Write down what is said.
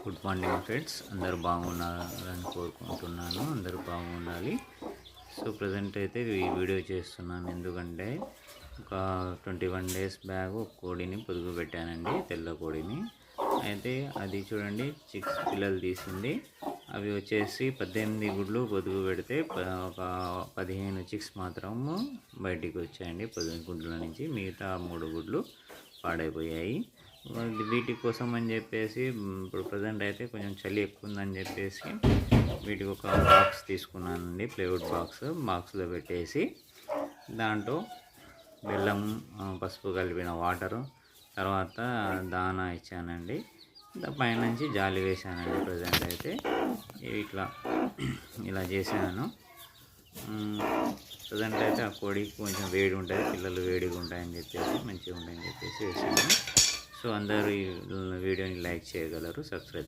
Good morning friends, అందరూ బాగున్నారని కోరుకుంటున్నాను. అందరూ బాగుండాలి. సో ప్రజెంట్ అయితే ఈ వీడియో చేస్తున్నాను ఎందుకంటే ఒక 21 డేస్ బ్యాగ్ ఒక కోడిని పొదుగు పెట్టానండి, తెల్ల కోడిని. అయితే అది చూడండి చిక్స్ పిల్లలు తీసింది. అవి వచ్చేసి 18 గుడ్లు పొదుగు పెడితే ఒక 15 చిక్స్ మాత్రము బయటికి వచ్చాయండి. 15 గుడ్ల నుంచి మిగతా 3 గుడ్లు పాడైపోయాయి. వీటి కోసం అని చెప్పేసి ఇప్పుడు ప్రజెంట్ అయితే కొంచెం చలి ఎక్కువ ఉందని చెప్పేసి వీటికి ఒక బాక్స్ తీసుకున్నానండి, ప్లైవుడ్ బాక్స్లో పెట్టేసి దాంట్లో బెల్లం, పసుపు కలిపిన వాటరు, తర్వాత దానా ఇచ్చానండి. పైనుంచి జాలి వేసానండి. ప్రజెంట్ అయితే ఇలా చేశాను. ప్రజెంట్ అయితే ఆ కోడికి కొంచెం వేడి ఉంటుంది, పిల్లలు వేడిగా ఉంటాయని చెప్పేసి మంచిగా ఉంటాయని చెప్పేసి వేసాను. సో అందరూ ఈ వీడియోని లైక్ చేయగలరు, సబ్స్క్రైబ్